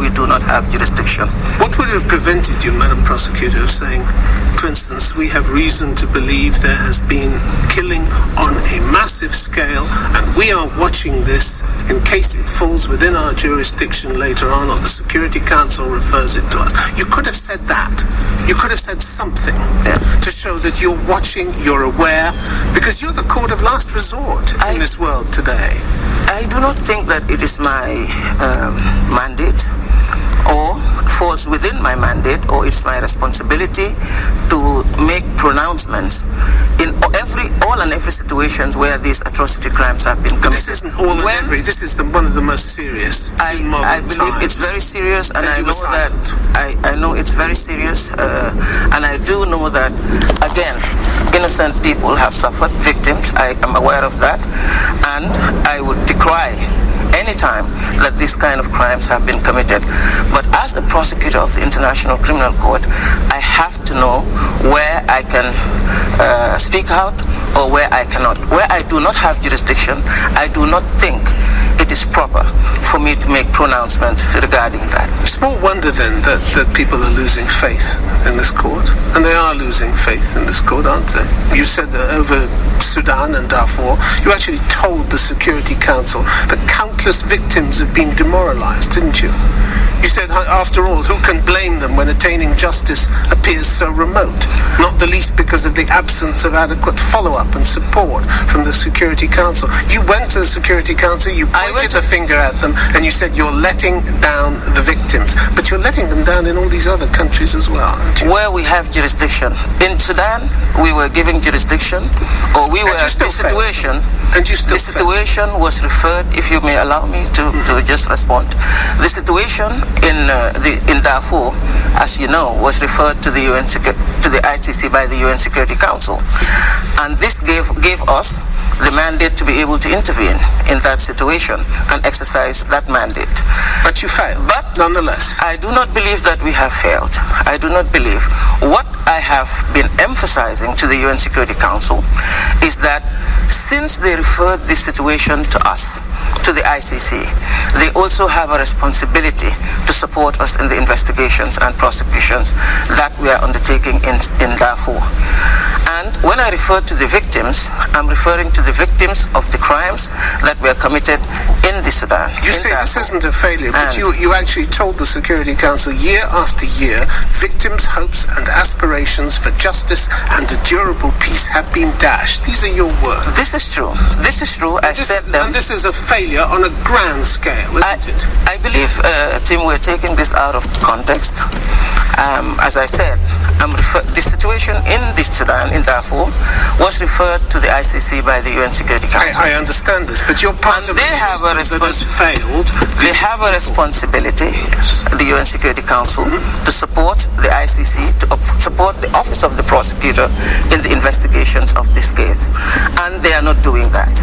we do not have jurisdiction. What would have prevented you, Madam Prosecutor, of saying, for instance, we have reason to believe there has been killing on a massive scale, and we are watching this in case it falls within our jurisdiction later on, or the Security Council refers it to us. You could have said that. You could have said something to show that you're watching, you're aware, because you're the court of last resort in this world today. I do not think that it is my mandate or falls within my mandate, or it's my responsibility to make pronouncements in all and every situations where these atrocity crimes have been committed. This isn't all and every. This is one of the most serious. I believe it's very serious, and I know that I know it's very serious, and I do know that again, innocent people have suffered, victims. I am aware of that, and I would decry anytime that these kind of crimes have been committed. But as a prosecutor of the International Criminal Court, I have to know where I can speak out or where I cannot. Where I do not have jurisdiction, I do not think it is proper for me to make pronouncement regarding that. Small wonder then that people are losing faith in this court, and they are losing faith in this court, aren't they? You said that over Sudan and Darfur, you actually told the Security Council that countless victims have been demoralized, didn't you? You said, after all, who can blame them when attaining justice appears so remote? Not the least because of the absence of adequate follow-up and support from the Security Council. You went to the Security Council, you pointed a finger at them, and you said you're letting down the victims. But you're letting them down in all these other countries as well, aren't you? Where we have jurisdiction. In Sudan, we were giving jurisdiction, or we were in the situation. And you still the situation was referred, if you may allow me to just respond. The situation in Darfur, as you know, was referred to the ICC by the UN Security Council, and this gave us the mandate to be able to intervene in that situation and exercise that mandate. But you failed. But nonetheless, I do not believe that we have failed. I do not believe. What I have been emphasizing to the UN Security Council is that since they referred this situation to us, to the ICC, they also have a responsibility to support us in the investigations and prosecutions that we are undertaking in Darfur. And when I refer to the victims, I'm referring to the victims of the crimes that were committed in the Sudan. You say this isn't a failure, but you actually told the Security Council year after year, victims' hopes and aspirations for justice and a durable peace have been dashed. These are your words. This is true. This is true. And this is a failure on a grand scale, isn't it? I believe, Tim, we're taking this out of context. As I said, the situation in this Sudan, in Darfur, was referred to the ICC by the UN Security Council. I understand this, but you're part of the system that has failed. They have a responsibility, the UN Security Council, to support the ICC, to support the Office of the Prosecutor in the investigations of this case. And they are not doing that.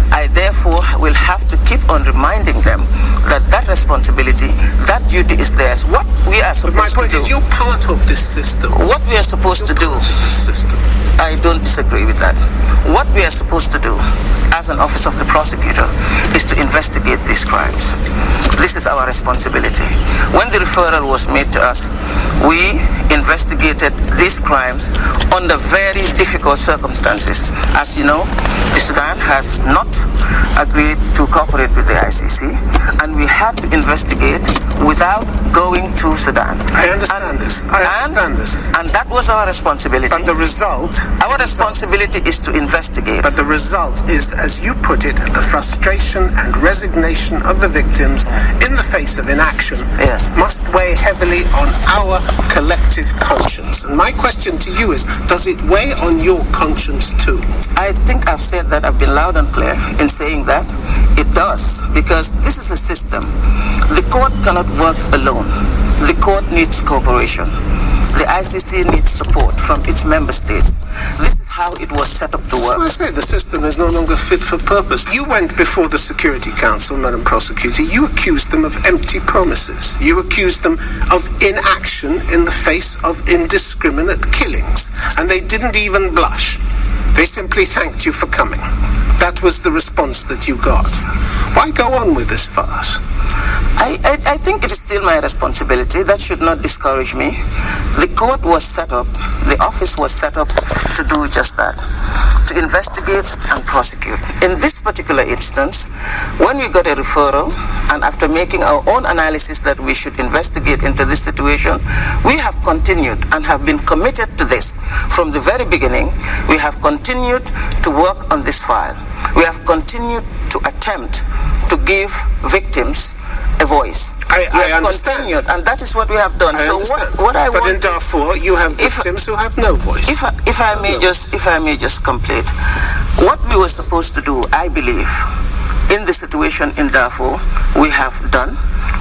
I therefore will have to keep on reminding them that responsibility, that duty is theirs. What we are supposed to do... But my point is, you're part of this system. What we are supposed to do... I don't disagree with that. What we are supposed to do as an office of the prosecutor is to investigate these crimes. This is our responsibility. When the referral was made to us, we investigated these crimes under very difficult circumstances. As you know, the Sudan has not agreed to cooperate with the ICC, and we had to investigate without going to Sudan. I understand this. And that was our responsibility. But the result... Our responsibility is to investigate. But the result is, as you put it, the frustration and resignation of the victims in the face of inaction must weigh heavily on our collective conscience. And my question to you is, does it weigh on your conscience too? I think I've said that. I've been loud and clear in saying that. It does, because this is a system. The court cannot work alone. The court needs cooperation. The ICC needs support from its member states. This is how it was set up to work. So I say the system is no longer fit for purpose. You went before the Security Council, Madam Prosecutor. You accused them of empty promises. You accused them of inaction in the face of indiscriminate killings. And they didn't even blush. They simply thanked you for coming. That was the response that you got. Why go on with this farce? I think it is still my responsibility. That should not discourage me. The court was set up, the office was set up to do just that, to investigate and prosecute. In this particular instance, when we got a referral, and after making our own analysis that we should investigate into this situation, we have continued and have been committed to this. From the very beginning, we have continued to work on this file. We have continued to attempt to give victims a voice. I understand. Continued, and that is what we have done. But in Darfur, you have victims who have no voice. If I may just complete, what we were supposed to do, I believe, in the situation in Darfur, we have done.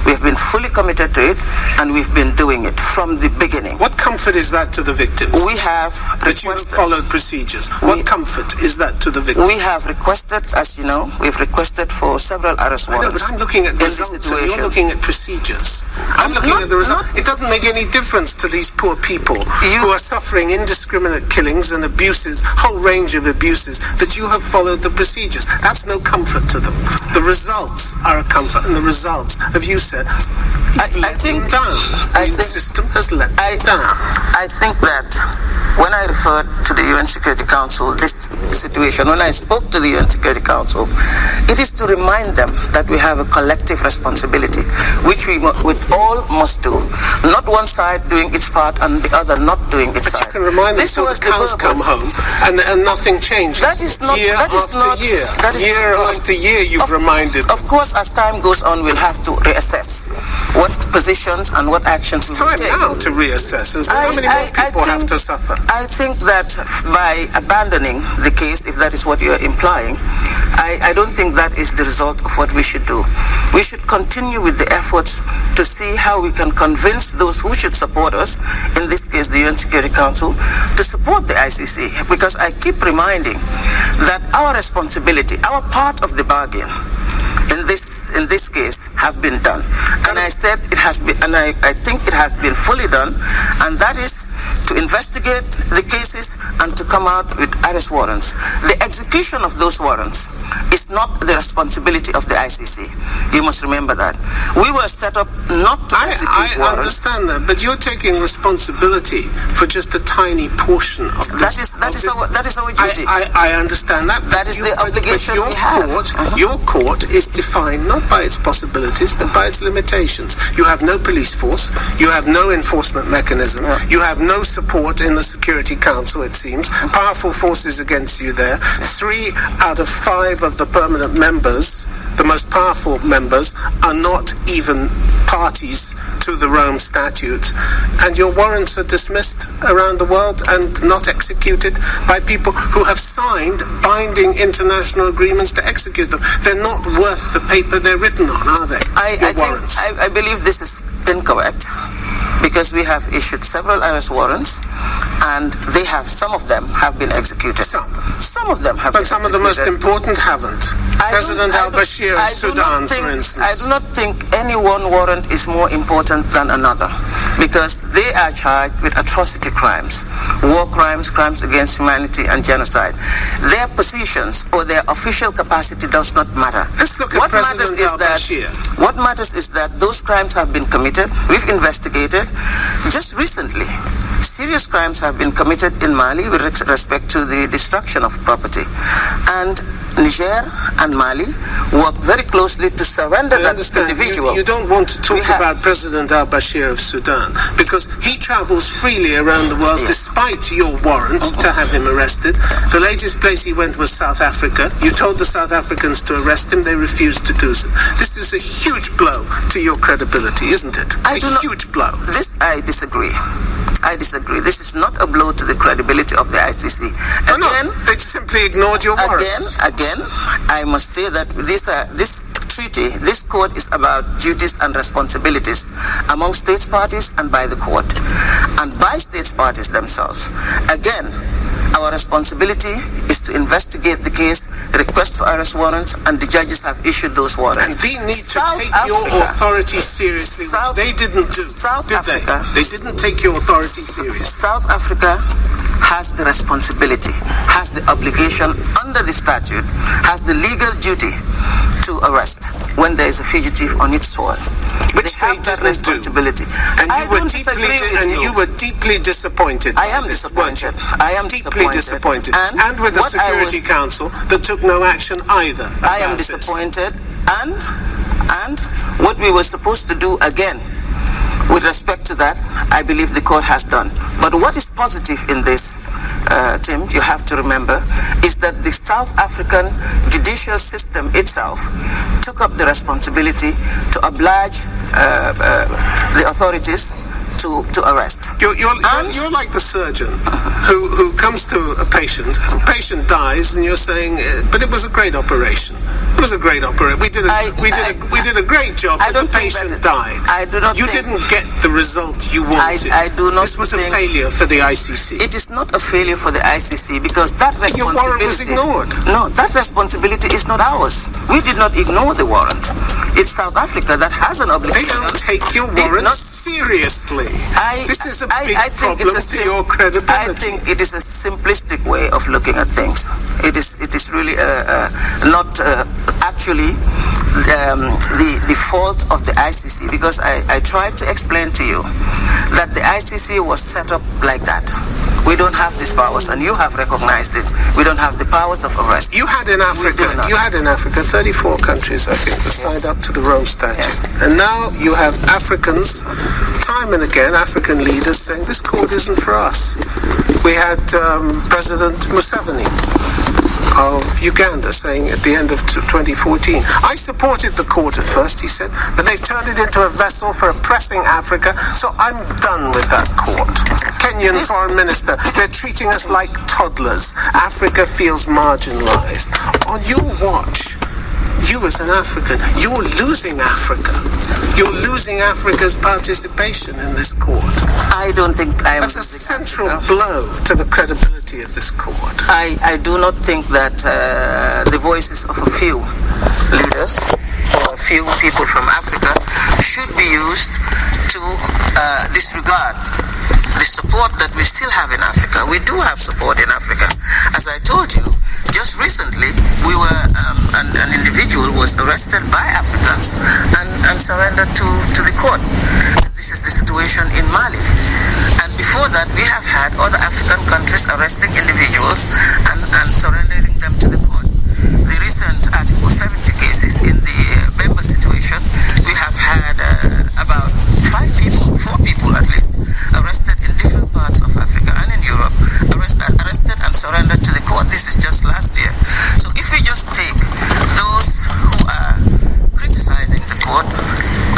We have been fully committed to it, and we've been doing it from the beginning. What comfort is that to the victims? We have that you have followed procedures. What comfort is that to the victims? We have requested, as you know, we've requested for several arrest warrants. I know, but I'm looking at results, and you're looking at procedures. I'm looking at the result. It doesn't make any difference to these poor people who are suffering indiscriminate killings and abuses, whole range of abuses, that you have followed the procedures. That's no comfort to them. The results are a comfort, and the results, have you said, the system has let them down. I think that when I referred to the UN Security Council this situation, when I spoke to the UN Security Council, it is to remind them that we have a collective responsibility, which we all must do. Not one side doing its part and the other not doing its side. But you can remind them until the cows come home and nothing changes. That is not year after year you've reminded. Of course, as time goes on, we'll have to reassess what positions and what actions we take. It's time now to reassess. How many more people have to suffer? I think that by abandoning the case, if that is what you are implying, I don't think that is the result of what we should do. We should continue with the efforts to see how we can convince those who should support us, in this case the UN Security Council, to support the ICC, because I keep reminding that our responsibility, our part of the bargain in this case have been done. And I said it has been, and I think it has been fully done, and that is to investigate the cases and to come out with arrest warrants. The execution of those warrants is not the responsibility of the ICC. You must remember that. We were set up not to execute warrants. I understand that, but you're taking responsibility for just a tiny portion of this. That is our duty. I understand that. That is the obligation we have. Your court is defined not by its possibilities, but by its limitations. You have no police force. You have no enforcement mechanism. You have no support in the Security Council, it seems. Powerful forces against you there. 3 out of 5 of the permanent members, the most powerful members, are not even parties to the Rome Statute. And your warrants are dismissed around the world and not executed by people who have signed binding international agreements to execute them. They're not worth the paper they're written on, are they? I believe this is incorrect, because we have issued several arrest warrants, and some of them have been executed. Some of them have been executed. But some of the most important haven't. President al-Bashir of Sudan, for instance. I do not think any one warrant is more important than another, because they are charged with atrocity crimes, war crimes, crimes against humanity, and genocide. Their positions or their official capacity does not matter. Let's look at President al-Bashir. What matters is that those crimes have been committed. We've investigated. Just recently, serious crimes have been committed in Mali with respect to the destruction of property. And Niger and Mali work very closely to surrender that individual. You don't want to talk about President al-Bashir of Sudan, because he travels freely around the world despite your warrant to have him arrested. The latest place he went was South Africa. You told the South Africans to arrest him. They refused to do so. This is a huge blow to your credibility, isn't it? Huge blow. This I disagree. This is not a blow to the credibility of the ICC. Again, they simply ignored your warrants. Again, I must say that this treaty, this court is about duties and responsibilities among states parties and by the court, and by states parties themselves. Again, our responsibility is to investigate the case requests for arrest warrants, and the judges have issued those warrants. And we need to take your authority seriously, which they didn't do, did they? They didn't take your authority seriously. South Africa has the responsibility, has the obligation under the statute, has the legal duty to arrest when there is a fugitive on its soil. Which they have that responsibility. And you were deeply disappointed. I am disappointed. I am deeply disappointed. And with the Security Council that took no action either. I am disappointed. And what we were supposed to do again, with respect to that, I believe the court has done. But what is positive in this, Tim, you have to remember, is that the South African judicial system itself took up the responsibility to oblige the authorities to arrest. You're like the surgeon who comes to a patient. The patient dies, and you're saying, "But it was a great operation. It was a great operation. We did a great job. But the patient died. I do not. You didn't get the result you wanted. I do not. This was a failure for the ICC. It is not a failure for the ICC because that responsibility. Your warrant was ignored. No, that responsibility is not ours. We did not ignore the warrant. It's South Africa that has an obligation. They don't take your warrant seriously. This is a big problem to your credibility. I think it is a simplistic way of looking at things. It is really not actually the fault of the ICC, because I tried to explain to you that the ICC was set up like that. We don't have these powers, and you have recognized it. We don't have the powers of arrest. You had in Africa 34 countries, I think, that signed up to the Rome Statute. Yes. And now you have Africans, time and again, African leaders saying, this court isn't for us. We had President Museveni of Uganda saying at the end of 2014, I supported the court at first, he said, but they've turned it into a vessel for oppressing Africa, so I'm done with that court. Kenyan Foreign Minister, they're treating us like toddlers. Africa feels marginalized. On your watch, you as an African, you're losing Africa. You're losing Africa's participation in this court. I don't think I am. That's a central blow to the credibility of this court. I do not think that the voices of a few leaders or a few people from Africa should be used to disregard the support that we still have in Africa. We do have support in Africa. As I told you, just recently, we were an individual was arrested by Africans and surrendered to the court. This is the situation in Mali. And before that, we have had other African countries arresting individuals and surrendering them to the court. The recent Article 70 cases in the Bemba situation, we have had about 4 people at least, arrested in different parts of Africa and in Europe, arrested and surrendered to the court. This is just last year. So if we just take those who are criticizing the court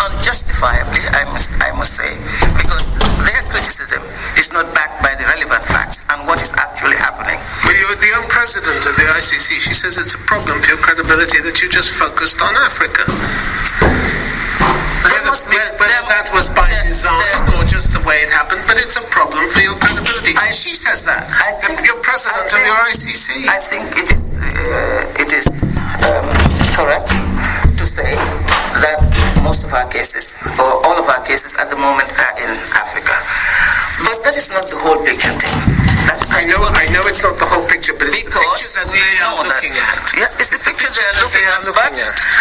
unjustifiably, I must say, because their criticism is not backed by the relevant facts and what is actually happening. Well, the own president of the ICC, she says it's a problem for your credibility that you just focused on Africa. Whether that was by design or just the way it happened, but it's a problem for your credibility. She says that. You're president of your ICC. I think it is correct to say that most of our cases, or all of our cases at the moment, are in Africa. But that is not the whole picture, Tim. I know it's not the whole picture, but it's the picture that they are looking at. Yeah, it's the picture they are looking at.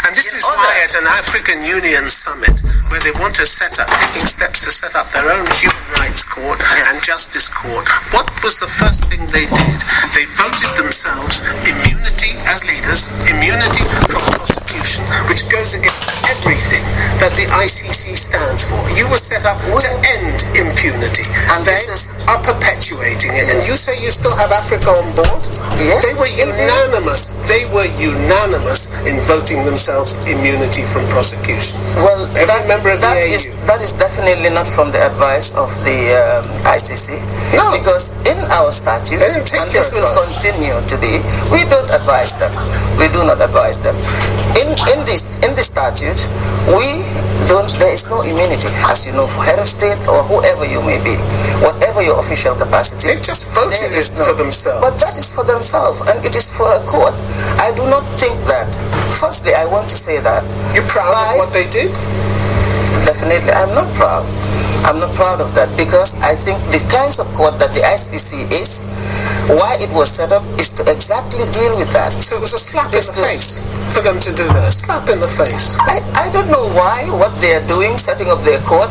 And this is why at an African Union summit, where they want to taking steps to set up their own human rights court and justice court, what was the first thing they did? They voted themselves immunity as leaders, immunity from prosecution, which goes against everything that the ICC stands for. You were set up to end impunity, and they are perpetuating it. And you say you still have Africa on board? Yes. They were unanimous. They were unanimous in voting themselves immunity from prosecution. Well, every member of the AU. That is definitely not from the advice of the ICC. No. Because in our statute, and this will continue to be, we don't advise them. We do not advise them. In the statute, there is no immunity, as you know, for head of state or whoever you may be, whatever your official capacity. They've just voted it for themselves. But that is for themselves, and it is for a court. I do not think that. Firstly, I want to say that. You're proud of what they did? Definitely, I'm not proud. I'm not proud of that, because I think the kinds of court that the ICC is, why it was set up, is to exactly deal with that. So it was a slap in the face for them to do that. A slap in the face. I don't know why, what they are doing, setting up their court.